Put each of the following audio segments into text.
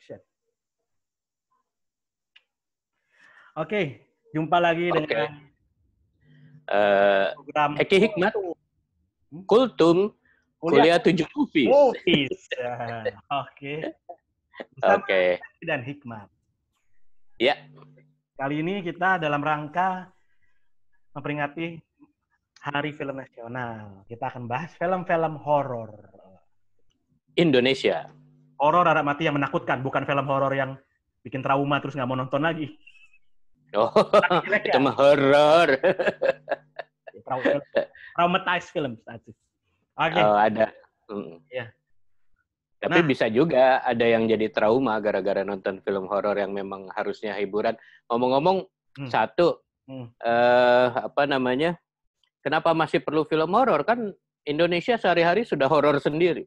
Action. Oke, jumpa lagi dengan program Eki Hikmat, Kultum, Kuliah 7 Movies. Oke. Bersama Eki dan Hikmat. Ya. Kali ini kita dalam rangka memperingati Hari Film Nasional. Kita akan bahas film-film horor Indonesia. Horor dalam arti yang menakutkan, bukan film horor yang bikin trauma terus nggak mau nonton lagi. Oh, itu mah horor. Traumatized film. Oke. Oh, ada. Ya. Tapi bisa juga ada yang jadi trauma gara-gara nonton film horor yang memang harusnya hiburan. Ngomong-ngomong, kenapa masih perlu film horor? Kan Indonesia sehari-hari sudah horor sendiri.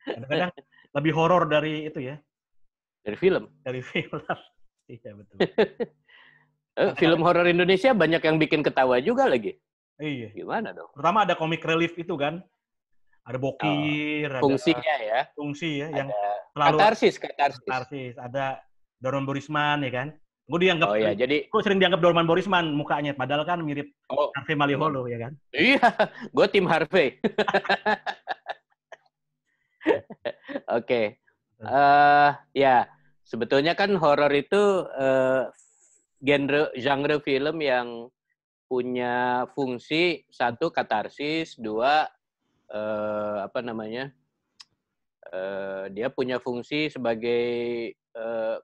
Kadang-kadang lebih horor dari itu ya. Dari film. Iya, betul. Film horor Indonesia banyak yang bikin ketawa juga lagi. Iya. Gimana dong? Pertama ada comic relief itu kan. Ada Bokir, fungsinya ya. Fungsi ya, yang selalu katarsis. Ada Dorman Borisman ya kan. Gue dianggap sering dianggap Dorman Borisman mukanya, padahal kan mirip Harvey Maliholo ya kan. Iya, gue tim Harvey. Oke. Ya, sebetulnya kan horor itu genre film yang punya fungsi, satu katarsis, dua dia punya fungsi sebagai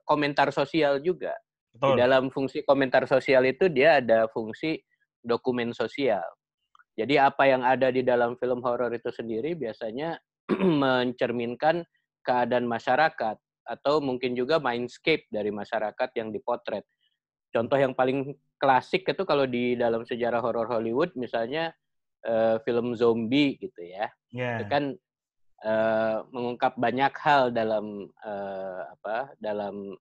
komentar sosial juga. Betul. Di dalam fungsi komentar sosial itu dia ada fungsi dokumen sosial. Jadi apa yang ada di dalam film horor itu sendiri biasanya mencerminkan keadaan masyarakat atau mungkin juga mindscape dari masyarakat yang dipotret. Contoh yang paling klasik itu kalau di dalam sejarah horor Hollywood misalnya film zombie gitu ya. Itu kan mengungkap banyak hal dalam dalam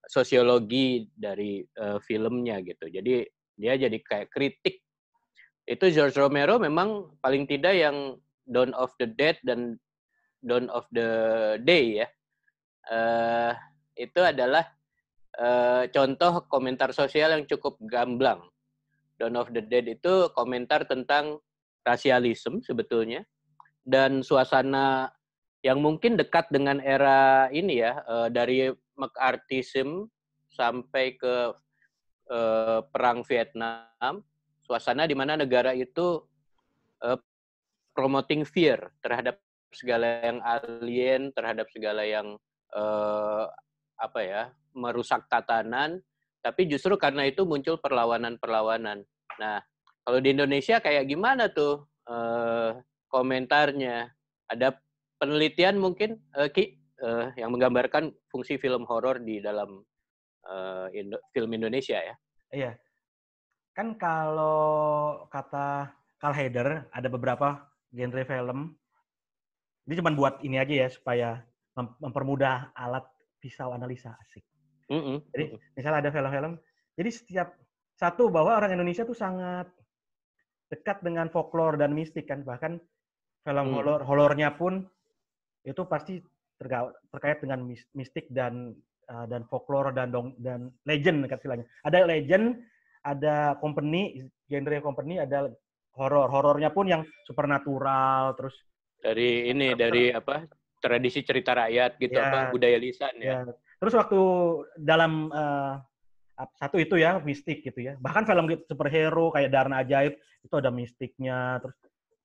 sosiologi dari filmnya gitu. Jadi dia jadi kayak kritik. Itu George Romero memang paling tidak yang Dawn of the Dead dan Dawn of the Day ya. Itu adalah contoh komentar sosial yang cukup gamblang. Dawn of the Dead itu komentar tentang rasialisme sebetulnya dan suasana yang mungkin dekat dengan era ini ya, dari McCarthyism sampai ke perang Vietnam, suasana di mana negara itu promoting fear terhadap segala yang alien, terhadap segala yang merusak tatanan, tapi justru karena itu muncul perlawanan-perlawanan. Nah, kalau di Indonesia kayak gimana tuh komentarnya? Ada penelitian mungkin, Ki, yang menggambarkan fungsi film horor di dalam film Indonesia ya? Iya. Kan kalau kata Carl Hader, ada beberapa genre film. Ini cuma buat ini aja ya, supaya mempermudah alat pisau analisa, asik. Jadi misalnya ada film-film, jadi satu bahwa orang Indonesia tuh sangat dekat dengan folklore dan mistik kan, bahkan film horornya pun itu pasti terkait dengan mistik dan folklore dan legend kan istilahnya. Ada legend, ada genre company, ada horornya pun yang supernatural, terus dari tradisi cerita rakyat gitu, budaya lisan ya. Terus waktu dalam satu itu ya mistik gitu ya. Bahkan film superhero kayak Darna Ajaib itu ada mistiknya. Terus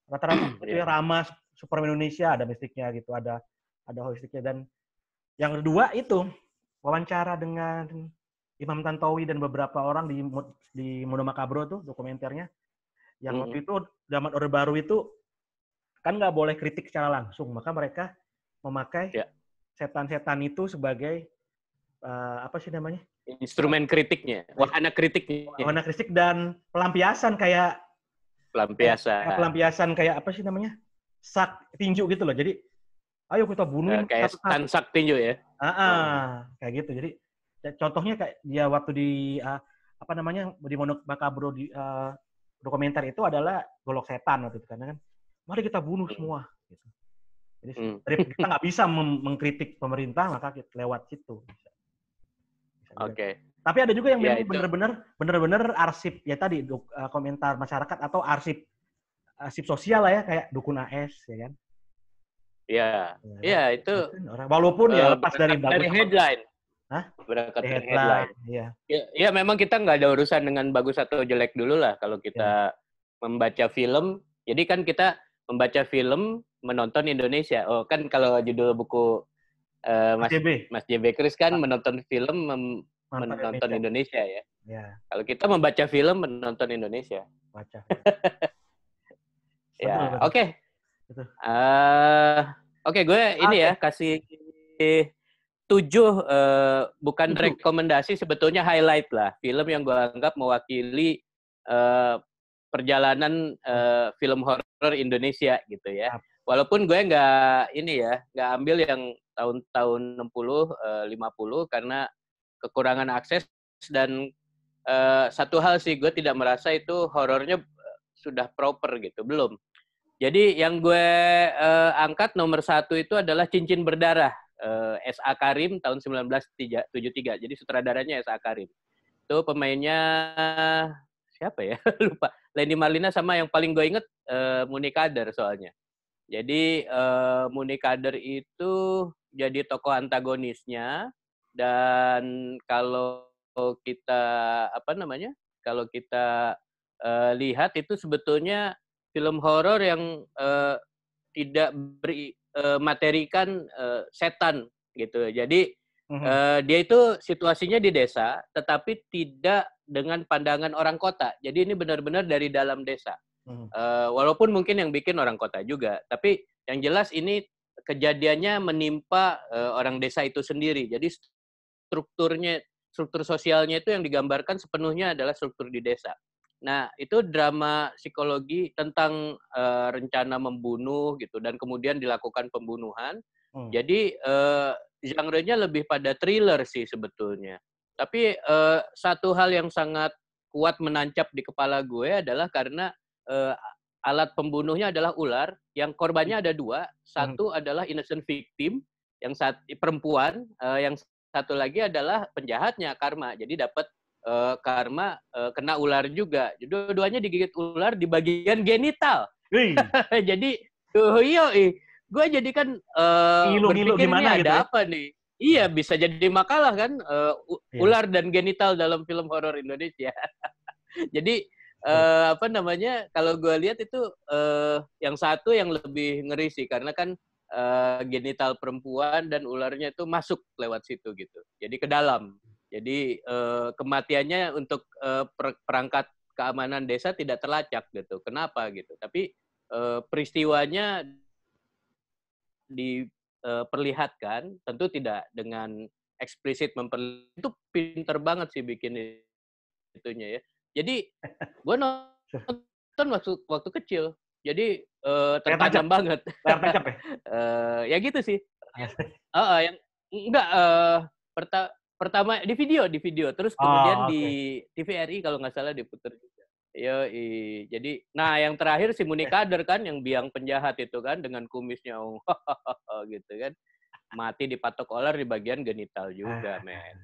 rata-rata ya, Rama Superman Indonesia ada mistiknya gitu, ada holistiknya. Dan yang kedua itu wawancara dengan Imam Tantowi dan beberapa orang di Mundo Makabro tuh dokumenternya. Yang waktu itu zaman Orde Baru itu kan nggak boleh kritik secara langsung, maka mereka memakai setan-setan itu sebagai instrumen kritiknya, wahana kritiknya. Wahana kritik dan pelampiasan kayak sak tinju gitu loh. Jadi ayo kita bunuhin kayak sak tinju ya. Kayak gitu. Jadi contohnya kayak dia waktu di di Mundo Makabro di dokumenter itu adalah golok setan waktu itu, karena kan mari kita bunuh semua gitu. Jadi kita nggak bisa mengkritik pemerintah, maka kita lewat situ. Oke. Tapi ada juga yang memang benar-benar arsip ya tadi komentar masyarakat atau arsip sosial lah ya, kayak Dukun AS ya kan. Iya itu walaupun ya lepas dari headline. Hah? Berangkat dari headline. Iya memang kita nggak ada urusan dengan bagus atau jelek dulu lah kalau kita membaca film. Jadi kan kita membaca film menonton Indonesia. Oh kan kalau judul buku Mas JB Kris kan menonton film menonton Indonesia ya. Kalau kita membaca film menonton Indonesia. Baca. Ya, oke. Oke, gue ini ya kasih 7 bukan rekomendasi, sebetulnya highlight lah film yang gue anggap mewakili perjalanan film horor Indonesia gitu ya. Walaupun gue nggak ambil yang tahun-tahun 60, 50 karena kekurangan akses dan satu hal sih, gue tidak merasa itu horornya sudah proper gitu, belum. Jadi yang gue angkat nomor 1 itu adalah Cincin Berdarah, S.A. Karim tahun 1973. Jadi sutradaranya S.A. Karim. Itu pemainnya siapa ya? Lupa. Leni Marlina sama yang paling gue inget Muni Kader soalnya. Jadi Muni Kader itu jadi tokoh antagonisnya, dan kalau kita kalau kita lihat itu sebetulnya film horor yang tidak materikan setan gitu. Jadi dia itu situasinya di desa, tetapi tidak dengan pandangan orang kota. Jadi ini benar-benar dari dalam desa. Walaupun mungkin yang bikin orang kota juga, tapi yang jelas ini kejadiannya menimpa orang desa itu sendiri. Jadi struktur sosialnya itu yang digambarkan sepenuhnya adalah struktur di desa. Nah, itu drama psikologi tentang rencana membunuh gitu, dan kemudian dilakukan pembunuhan. Jadi genre-nya lebih pada thriller sih sebetulnya. Tapi satu hal yang sangat kuat menancap di kepala gue adalah karena alat pembunuhnya adalah ular, yang korbannya ada 2. Satu adalah innocent victim, yang perempuan, yang satu lagi adalah penjahatnya, karma. Jadi dapat karma kena ular juga. Dua-duanya digigit ular di bagian genital. Jadi gue jadi kan berpikir ini ada gitu apa nih? Iya, bisa jadi makalah kan, ular dan genital dalam film horor Indonesia. Jadi kalau gue lihat itu yang satu yang lebih ngeri sih, karena kan genital perempuan dan ularnya itu masuk lewat situ gitu. Jadi ke dalam. Jadi kematiannya untuk perangkat keamanan desa tidak terlacak gitu. Kenapa gitu? Tapi peristiwanya diperlihatkan, tentu tidak dengan eksplisit itu pinter banget sih bikin itunya ya. Jadi gue nonton waktu kecil, jadi tertanam banget. Ya gitu sih. Yang enggak pertama di video, terus kemudian di TVRI kalau nggak salah diputer juga. Jadi, nah yang terakhir si Muni Kader kan, yang biang penjahat itu kan, dengan kumisnya gitu kan, mati dipatok ular di bagian genital juga, men.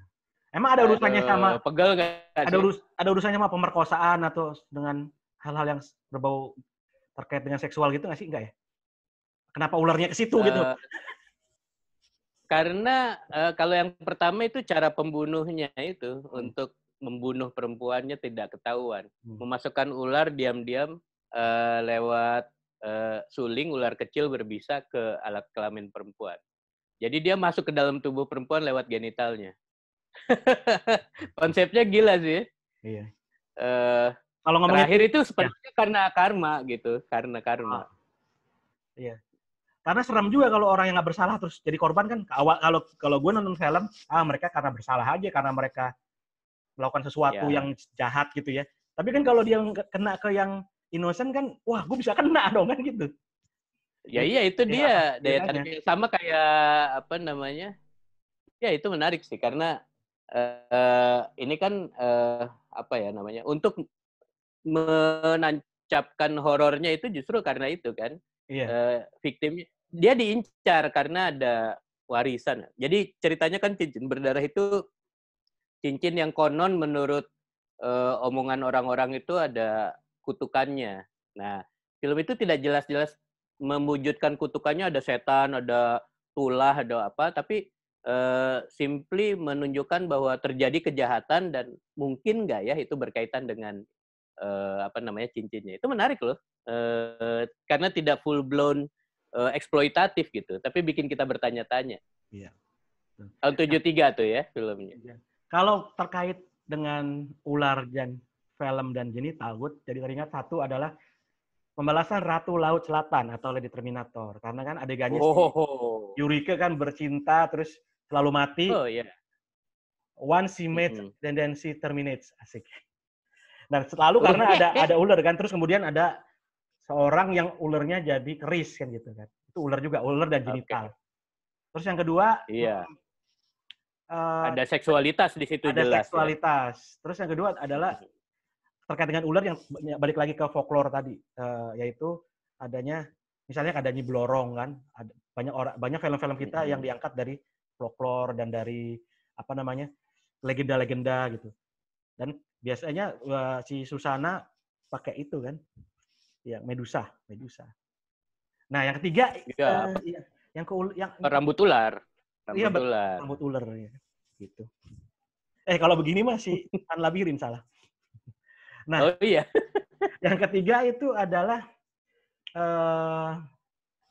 Emang ada urusannya sama pegel nggak sih? Ada urusannya sama pemerkosaan atau dengan hal-hal yang berbau terkait dengan seksual gitu nggak sih? Enggak ya? Kenapa ularnya ke situ gitu? Karena kalau yang pertama itu cara pembunuhnya itu untuk membunuh perempuannya tidak ketahuan. Memasukkan ular diam-diam lewat suling, ular kecil berbisa ke alat kelamin perempuan. Jadi dia masuk ke dalam tubuh perempuan lewat genitalnya. Konsepnya gila sih. Iya. Kalau terakhir itu sebenarnya karena karma gitu, karena karma. Iya. Karena serem juga kalau orang yang nggak bersalah terus jadi korban kan. Kalau gue nonton film, mereka karena bersalah aja, karena mereka melakukan sesuatu yang jahat gitu ya. Tapi kan kalau dia kena ke yang innocent kan, wah gue bisa kena dong kan gitu. Ya iya itu dia daya tarik sama kayak ya itu menarik sih, karena ini kan untuk menancapkan horornya itu justru karena itu kan. Victimnya dia diincar karena ada warisan. Jadi ceritanya kan cincin berdarah itu cincin yang konon menurut omongan orang-orang itu ada kutukannya. Nah, film itu tidak jelas-jelas mewujudkan kutukannya, ada setan, ada tulah, ada apa, tapi simply menunjukkan bahwa terjadi kejahatan dan mungkin nggak ya itu berkaitan dengan cincinnya. Itu menarik loh, karena tidak full blown eksploitatif gitu, tapi bikin kita bertanya-tanya. Iya. Tahun 73 tuh ya filmnya. Kalau terkait dengan ular dan film dan genital, gue jadi teringat satu adalah Pembalasan Ratu Laut Selatan atau Lady Terminator. Karena kan adegannya si Yurika kan bercinta terus selalu mati. Oh iya. Once she mates, then she terminates. Asik. Dan selalu karena ada ular kan, terus kemudian ada seorang yang ularnya jadi keris kan gitu kan. Itu ular juga, ular dan genital. Terus yang kedua, ada seksualitas di situ ada jelas. Ada seksualitas. Ya. Terus yang kedua adalah terkait dengan ular yang balik lagi ke folklore tadi, yaitu adanya misalnya ada Nyi Blorong kan, ada banyak film-film kita yang diangkat dari folklore dan dari legenda-legenda gitu. Dan biasanya si Susana pakai itu kan, ya Medusa. Nah yang ketiga, yang rambut ular. Rambut ular ya. Gitu. Kalau begini masih Pan Labirin salah. Nah, oh iya. Yang ketiga itu adalah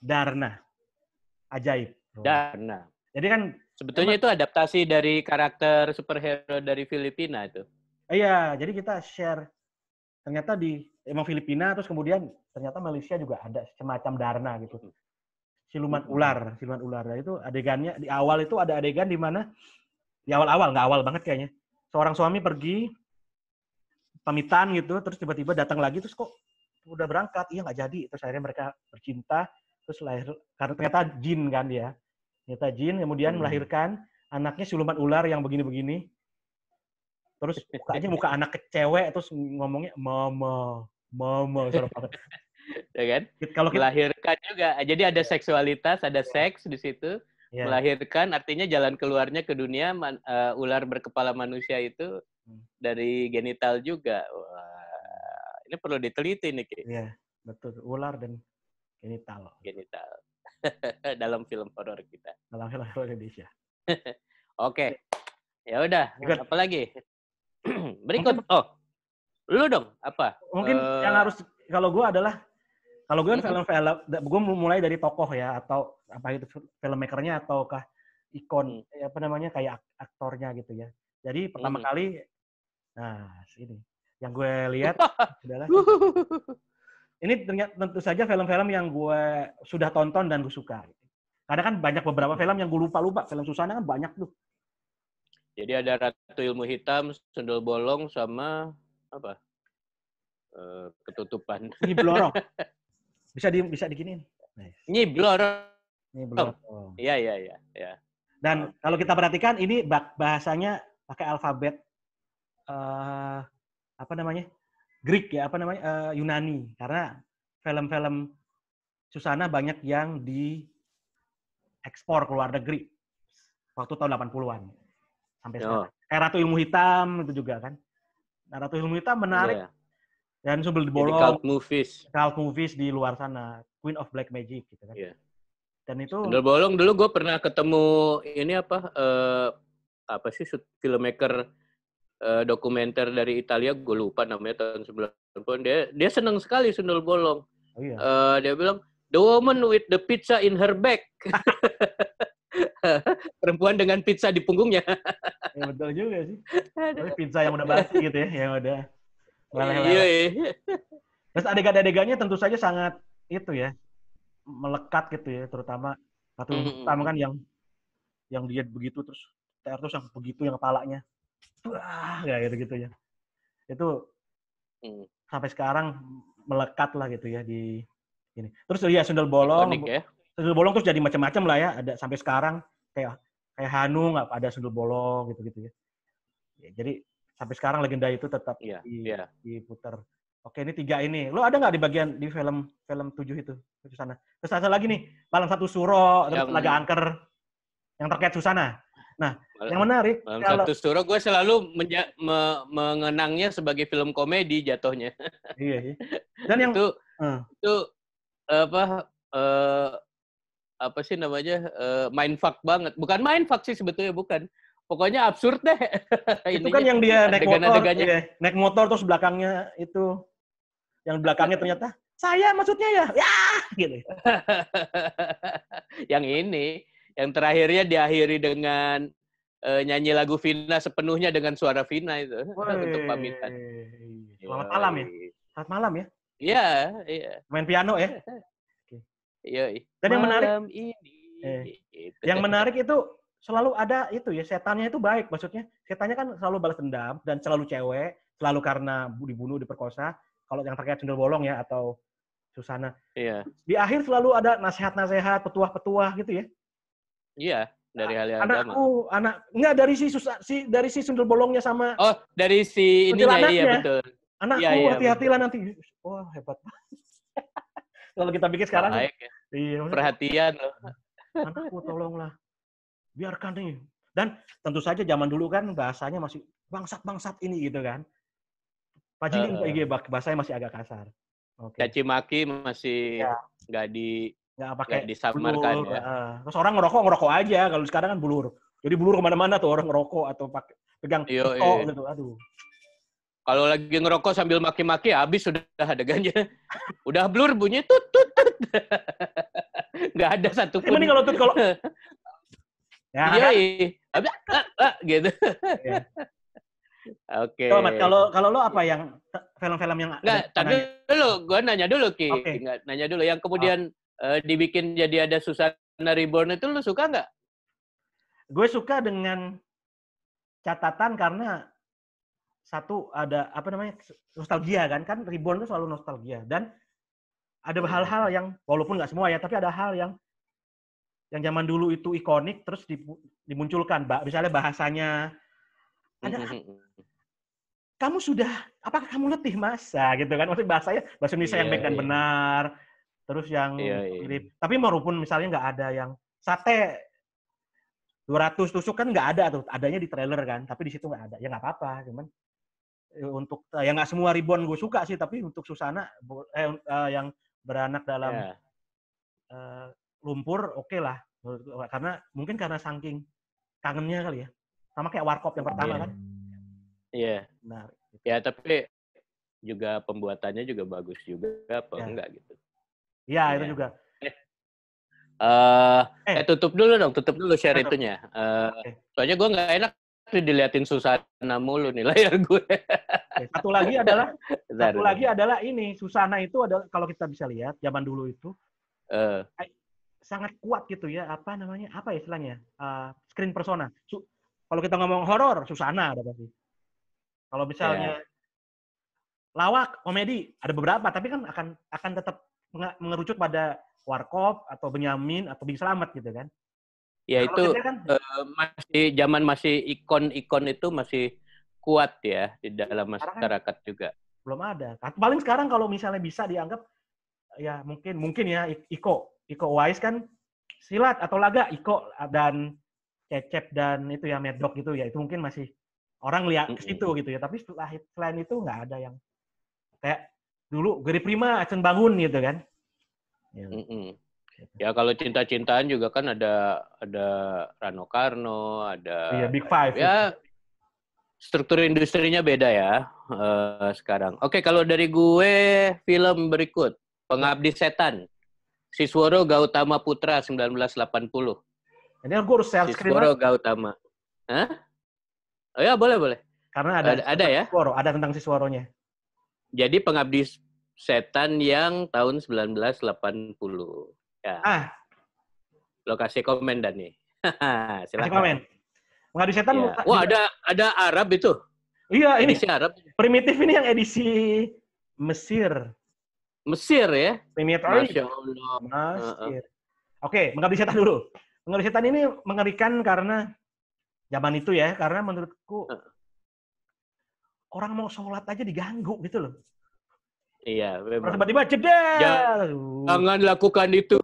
Darna. Ajaib. Darna. Jadi kan sebetulnya itu adaptasi dari karakter superhero dari Filipina itu. Iya, jadi kita share. Ternyata emang Filipina, terus kemudian ternyata Malaysia juga ada semacam Darna gitu. Siluman ular. Nah, itu adegannya di awal itu ada adegan di mana di awal-awal, nggak awal banget kayaknya. Seorang suami pergi pamitan gitu, terus tiba-tiba datang lagi, terus kok udah berangkat, iya nggak jadi. Terus akhirnya mereka bercinta, terus lahir, karena ternyata jin kan dia. Ternyata jin, kemudian melahirkan anaknya siluman ular yang begini-begini. Terus mukanya muka anak cewek, terus ngomongnya mama, suara banget. Ya kan? Kalau melahirkan juga, jadi ada seksualitas, ada seks di situ. Yeah. Melahirkan, artinya jalan keluarnya ke dunia, ular berkepala manusia itu dari genital juga. Wah, ini perlu diteliti nih, Ki. Iya, betul. Ular dan genital. Dalam film horor kita. Dalam film horor Indonesia. Oke. Ya udah, apa lagi? Berikut. Lu dong, apa? Mungkin yang harus, kalau gue kan film-film, gue mulai dari tokoh ya, atau apa itu filmmakernya, ataukah ikon, kayak aktornya gitu ya. Jadi pertama kali, nah ini, yang gue lihat adalah, ini tentu saja film-film yang gue sudah tonton dan gue suka. Karena kan banyak beberapa film yang gue lupa, film Susana kan banyak tuh. Jadi ada Ratu Ilmu Hitam, Sundel Bolong, sama apa? Ketutupan. Nyi Blorong. Bisa diginiin. Nice. Nyi Blorong. Iya. Dan kalau kita perhatikan ini bahasanya pakai alfabet Greek ya, Yunani. Karena film-film Susana banyak yang diekspor ke luar negeri waktu tahun 80-an sampai sekarang. Kayak Ratu Ilmu Hitam itu juga kan. Nah, Ratu Ilmu Hitam menarik. Yeah. Dan Sundel Bolong, cult movies di luar sana, Queen of Black Magic gitu kan. Yeah. Dan itu Sundel Bolong dulu gue pernah ketemu ini filmmaker dokumenter dari Italia, gue lupa namanya, tahun 90-an. Dia senang sekali Sundel Bolong. Oh, iya. Dia bilang the woman with the pizza in her bag. Perempuan dengan pizza di punggungnya. Ya, betul juga sih. Tapi pizza yang udah basi gitu ya, yang udah Iya. Terus adegan-adegannya tentu saja sangat itu ya, melekat gitu ya, terutama kan yang dia begitu terus yang begitu yang kepalanya. Ya gitu ya. Itu sampai sekarang melekat lah gitu ya di ini. Terus ya Sundel Bolong. Ya? Sundel Bolong terus jadi macam-macam lah ya, ada sampai sekarang kayak Hanung ada Sundel Bolong gitu ya. Jadi sampai sekarang legenda itu tetap diputar. Oke, ini 3 ini. Lo ada nggak di bagian di film 7 itu? Susana. Terus ada lagi nih, Malam Satu Suro, terus Telaga Angker yang terkait Susana. Nah, yang menarik Malam kalau Satu Suro gue selalu mengenangnya sebagai film komedi jatuhnya. Iya, iya. Dan yang itu apa sih namanya? Mindfuck banget. Bukan mindfuck sih sebetulnya, bukan. Pokoknya absurd deh. Itu kan yang dia naik motor, iya, naik motor terus belakangnya itu, yang belakangnya ternyata saya maksudnya ya gitu. Yang ini, yang terakhirnya diakhiri dengan nyanyi lagu Vina sepenuhnya dengan suara Vina itu untuk pamitan. Selamat malam ya. Selamat malam ya. Iya, iya. Main piano ya. Iya. Dan yang menarik ini. Yang menarik itu selalu ada itu ya, setannya itu baik, maksudnya setannya kan selalu balas dendam dan selalu cewek, selalu karena dibunuh, diperkosa. Kalau yang terkait Sundel Bolong ya atau Susana. Iya. Di akhir selalu ada nasihat-nasihat, petuah-petuah gitu ya. Iya, dari hal yang enggak dari si Sundel Bolongnya sama. Oh, dari si ininya, iya betul. Anakku, hati-hatilah nanti. Wah, hebat banget. Kalau kita bikin sekarang, baik, ya. Iya, perhatian loh. Anakku, tolonglah. Biarkan nih. Dan tentu saja zaman dulu kan bahasanya masih bangsat-bangsat ini gitu kan. Pak Jilin, bahasanya masih agak kasar. Caci maki masih nggak disamarkan bulur, ya. Terus orang ngerokok aja. Kalau sekarang kan bulur. Jadi bulur kemana-mana tuh orang ngerokok atau pakai pegang pistol gitu. Aduh. Kalau lagi ngerokok sambil maki-maki, habis sudah adegannya. Udah blur bunyi tut. Nggak ada satupun. Mending kalau ya, iya. Gitu. Ya. Oke. Kalau lo apa yang film-film yang nggak? Tapi dulu, gue nanya dulu Ki. Nggak, nanya dulu yang kemudian dibikin jadi ada Susana Reborn itu lo suka nggak? Gue suka dengan catatan karena satu ada nostalgia kan Reborn itu selalu nostalgia dan ada hal-hal yang walaupun nggak semua ya tapi ada hal yang zaman dulu itu ikonik terus dimunculkan misalnya bahasanya ada apakah kamu letih masa gitu kan maksudnya bahasa Indonesia yang baik dan benar terus yang mirip tapi walaupun misalnya nggak ada yang sate 200 tusuk kan nggak ada tuh adanya di trailer kan tapi di situ nggak ada ya nggak apa-apa cuman untuk ya nggak semua Reborn gue suka sih tapi untuk Susana yang beranak dalam lumpur oke lah karena mungkin karena saking kangennya kali ya sama kayak Warkop yang pertama kan iya nah ya tapi juga pembuatannya juga bagus juga apa enggak gitu iya itu juga tutup dulu share itunya soalnya gue nggak enak diliatin Susana mulu nih layar gue. Satu lagi adalah ini Susana itu adalah kalau kita bisa lihat zaman dulu itu sangat kuat gitu ya apa istilahnya screen persona. Kalau kita ngomong horor Susana ada pasti. Kalau misalnya lawak komedi ada beberapa tapi kan akan tetap mengerucut pada Warkop atau Benyamin atau Bing Slamet gitu kan. Ya nah, itu kan, masih ikon-ikon itu masih kuat ya di dalam masyarakat kan juga. Belum ada. Paling sekarang kalau misalnya bisa dianggap ya mungkin ya Iko Uwais kan silat atau laga Iko dan Cecep dan itu ya Mad Dog gitu ya itu mungkin masih orang lihat ke situ gitu ya. Tapi selain itu nggak ada yang kayak dulu Geri Prima, Acen Bangun gitu kan. Ya. Ya kalau cinta-cintaan juga kan ada Rano Karno, ada Big Five. Ya struktur industrinya beda ya sekarang. Oke, kalau dari gue film berikut Pengabdi Setan. Sisworo Gautama Putra 1980. Ini gue harus share screen. Sisworo Gautama. Hah? Oh ya, boleh. Karena ada ya. Sisworo, ada tentang Sisworonya. Jadi Pengabdi Setan yang tahun 1980. Ya. Lokasi komen dan nih. Silakan. Komen. Pengabdi Setan. Ya. Wah, ada Arab itu. Iya, edisi ini Arab. Primitif ini yang edisi Mesir ya? Primitif. Masya Allah. Mesir. Oke, Pengabdi Setan dulu. Pengabdi Setan ini mengerikan karena zaman itu ya, karena menurutku orang mau sholat aja diganggu gitu loh. Iya, Terus memang. tiba-tiba jeder. Jangan lakukan itu.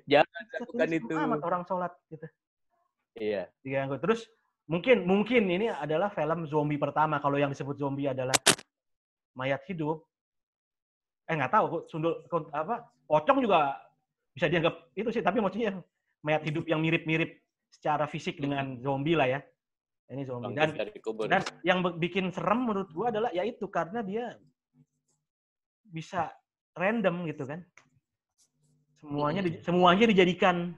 Jangan lakukan Ini itu. amat orang sholat gitu. Iya. Diganggu. Terus mungkin ini adalah film zombie pertama. Kalau yang disebut zombie adalah mayat hidup. Nggak tahu. Pocong juga bisa dianggap itu sih. Tapi maksudnya mayat hidup yang mirip-mirip secara fisik dengan zombie lah ya. Ini zombie. Dan yang bikin serem menurut gua adalah ya itu karena dia bisa random gitu kan. Semuanya dijadikan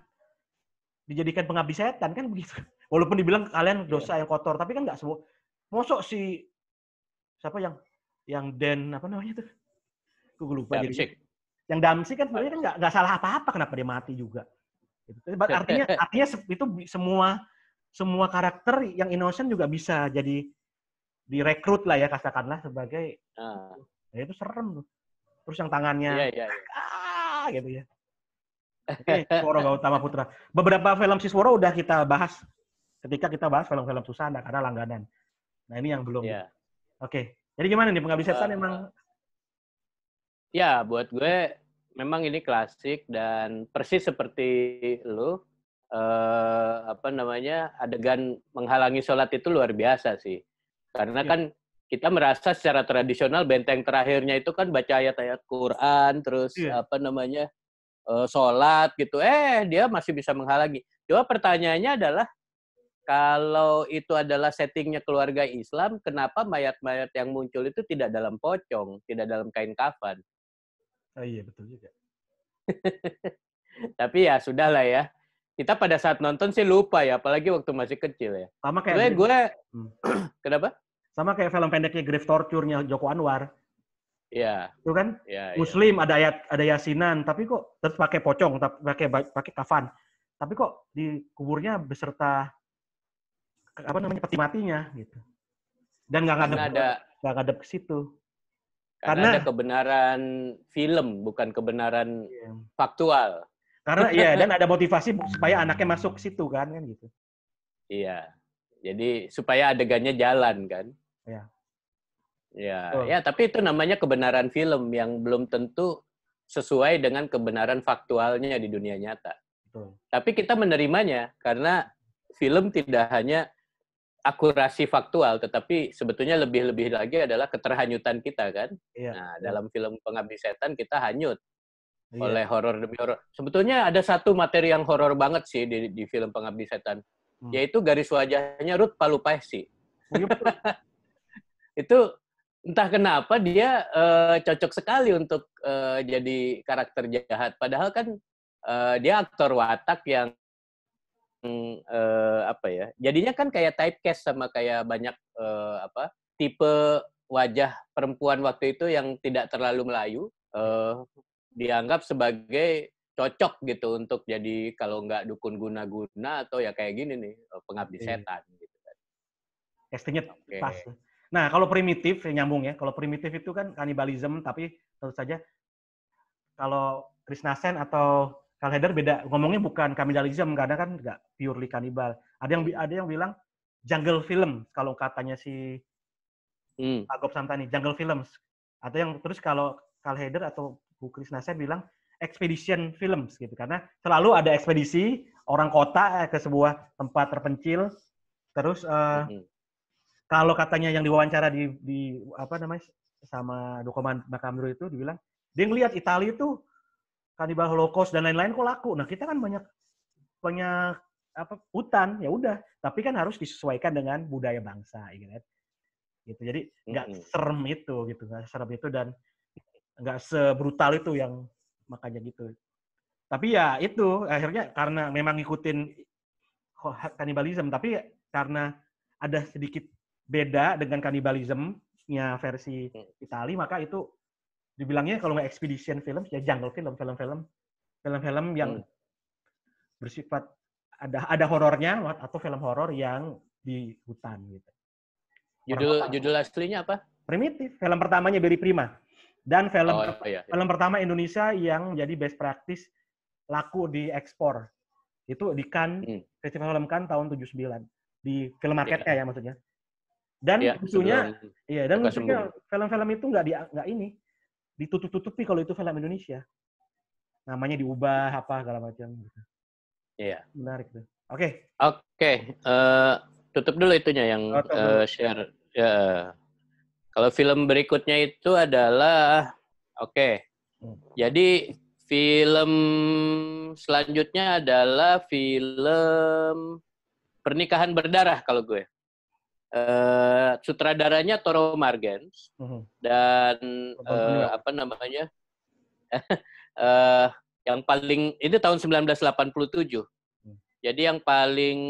pengabdi setan kan begitu. Walaupun dibilang kalian dosa yang kotor, tapi kan nggak semua. Mosok si siapa yang Dan apa namanya tuh? Gue lupa jadi. Yang Damsik kan sebenarnya kan nggak salah apa-apa, kenapa dia mati juga. Artinya itu semua karakter yang innocent juga bisa jadi direkrut lah ya katakanlah sebagai. Ya itu serem tuh. Terus yang tangannya gitu ya. Sisworo Gautama Putra. Beberapa film Sisworo udah kita bahas ketika kita bahas film-film Susana karena langganan. Nah ini yang belum. Oke. Jadi gimana nih Pengabdi Setan emang? Ya buat gue memang ini klasik dan persis seperti lu adegan menghalangi sholat itu luar biasa sih. Karena kan kita merasa secara tradisional benteng terakhirnya itu kan baca ayat-ayat Quran terus sholat gitu, dia masih bisa menghalangi. Coba pertanyaannya adalah, kalau itu adalah settingnya keluarga Islam, kenapa mayat-mayat yang muncul itu tidak dalam pocong, tidak dalam kain kafan? Oh iya, betul juga. Tapi ya sudahlah ya. Kita pada saat nonton sih lupa ya, apalagi waktu masih kecil ya. Sama kayak kenapa? Sama kayak film pendeknya Grave Torture-nya Joko Anwar. Iya. Itu kan Muslim ada yasinan, tapi kok terus pakai pocong, pakai kafan. Tapi kok di kuburnya beserta peti matinya gitu. Dan nggak ngadep ke situ. Karena ada kebenaran film, bukan kebenaran faktual. Karena dan ada motivasi supaya anaknya masuk ke situ kan gitu. Iya. Jadi supaya adegannya jalan kan. Iya. Ya, tapi itu namanya kebenaran film yang belum tentu sesuai dengan kebenaran faktualnya di dunia nyata. Betul. Tapi kita menerimanya karena film tidak hanya akurasi faktual, tetapi sebetulnya lebih-lebih lagi adalah keterhanyutan kita kan. Iya. Nah, dalam film Pengabdi Setan kita hanyut oleh horor demi horor. Sebetulnya ada satu materi yang horor banget sih di film Pengabdi Setan, yaitu garis wajahnya Ruth Palupesi. Itu entah kenapa dia cocok sekali untuk jadi karakter jahat. Padahal kan dia aktor watak yang jadinya kan kayak typecast sama kayak banyak tipe wajah perempuan waktu itu yang tidak terlalu Melayu, dianggap sebagai cocok gitu untuk jadi kalau nggak dukun guna-guna atau ya kayak gini nih Pengabdi Setan gitu kan. Castingnya pas. Nah, kalau primitif, nyambung ya. Kalau primitif itu kan kanibalisme, tapi tentu saja kalau Krishna Sen atau Karl Heder beda. Ngomongnya bukan kanibalisme, karena kan nggak purely kanibal. Ada yang bilang jungle film, kalau katanya si Agop Santani, jungle films. Atau yang terus kalau Karl Heder atau Bu Krishna Sen bilang expedition films gitu. Karena selalu ada ekspedisi orang kota ke sebuah tempat terpencil. Terus kalau katanya yang diwawancara di sama dokumen Makamdro itu dibilang dia ngelihat Italia itu kanibal Holocaust dan lain-lain kok laku. Nah, kita kan banyak hutan, ya udah, tapi kan harus disesuaikan dengan budaya bangsa gitu. Jadi nggak serem itu gitu, nggak serem itu dan nggak sebrutal itu yang makanya gitu. Tapi ya itu akhirnya karena memang ngikutin kanibalisme, tapi karena ada sedikit beda dengan kanibalisme-nya versi Itali, maka itu dibilangnya kalau nggak expedition film, ya jungle film yang bersifat ada horornya atau film horor yang di hutan gitu. Judul aslinya apa? Primitif. Film pertamanya Barry Prima dan film pertama Indonesia yang menjadi best practice laku di ekspor. Itu di Cannes, Festival Film Cannes tahun 79 di film marketnya ya maksudnya. Dan lucunya, dan lucunya film-film itu nggak ditutup-tutupi kalau itu film Indonesia. Namanya diubah apa segala macam gitu. Iya. Menarik tuh. Oke. Tutup dulu itunya yang share. Ya. Kalau film berikutnya itu adalah Jadi film selanjutnya adalah film Pernikahan Berdarah kalau gue. Sutradaranya Toro Margens dan apa namanya? Yang paling itu tahun 1987. Jadi yang paling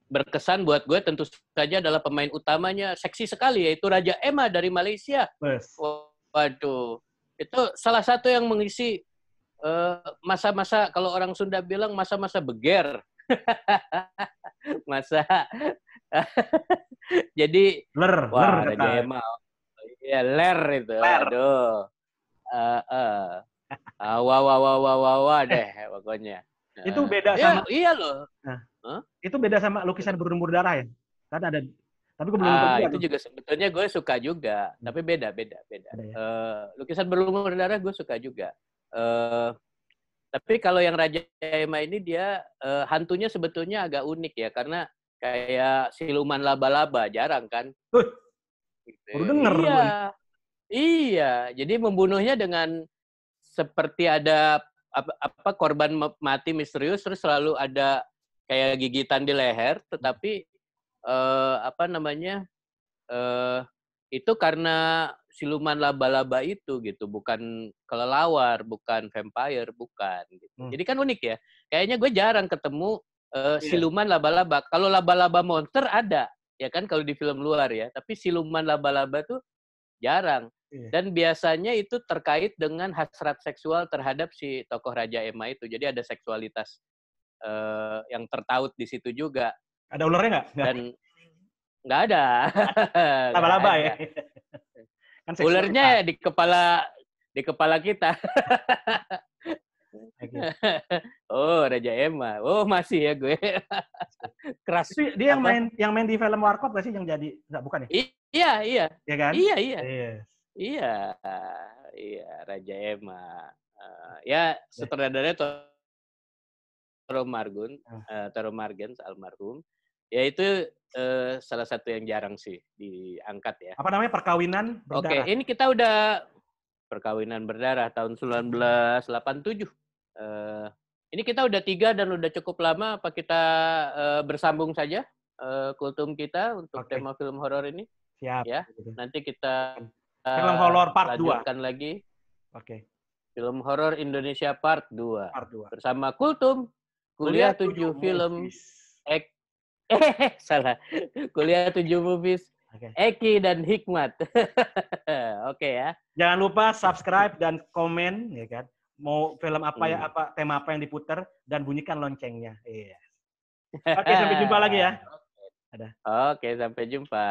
berkesan buat gue tentu saja adalah pemain utamanya seksi sekali yaitu Raja Emma dari Malaysia. Waduh, itu salah satu yang mengisi masa-masa kalau orang Sunda bilang masa-masa beger. Masa jadi Raja Emma. Iya, ler itu. Aduh. Wah deh pokoknya. Itu beda sama iya loh. Itu beda sama lukisan berlumur darah ya? Kan ada, tapi gue belum nonton juga. Itu juga sebetulnya gue suka juga, tapi beda. Ya? Lukisan berlumur darah gue suka juga. Tapi kalau yang Raja Emma ini dia hantunya sebetulnya agak unik ya, karena kayak siluman laba-laba, jarang kan? Baru denger. Iya. Jadi membunuhnya dengan seperti ada korban mati misterius, terus selalu ada kayak gigitan di leher, tetapi itu karena siluman laba-laba itu gitu, bukan kelelawar, bukan vampire, bukan gitu. Jadi kan unik ya. Kayaknya gue jarang ketemu siluman laba-laba. Kalau laba-laba monster ada, ya kan kalau di film luar ya. Tapi siluman laba-laba tuh jarang. Dan biasanya itu terkait dengan hasrat seksual terhadap si tokoh Raja Emma itu. Jadi ada seksualitas yang tertaut di situ juga. Ada ularnya nggak? Dan nggak ada. Laba-laba ya. Kan ularnya di kepala kita. Oh, Raja Emma. Oh, masih ya gue. Keras. Dia yang main di film Warkop nggak sih yang jadi? Nggak, bukan ya? Iya. Iya kan? Iya, Raja Emma. Ya, sutradaranya Toro Margens almarhum. Ya itu salah satu yang jarang sih diangkat ya. Apa namanya? Perkawinan Berdarah. Oke, ini kita udah Perkawinan Berdarah tahun 1987. Ini kita udah 3 dan udah cukup lama. Apa kita bersambung saja kultum kita untuk tema film horor ini? Siap. Ya, nanti kita film horor part 2 lanjutkan lagi. Film horor Indonesia part 2. Bersama kultum Kuliah 7 Film salah. Kuliah 7 Movies. Eki dan Hikmat. Oke ya. Jangan lupa subscribe dan komen ya kan. Mau film apa tema apa yang diputar dan bunyikan loncengnya. Oke, sampai jumpa lagi ya. Oke, sampai jumpa.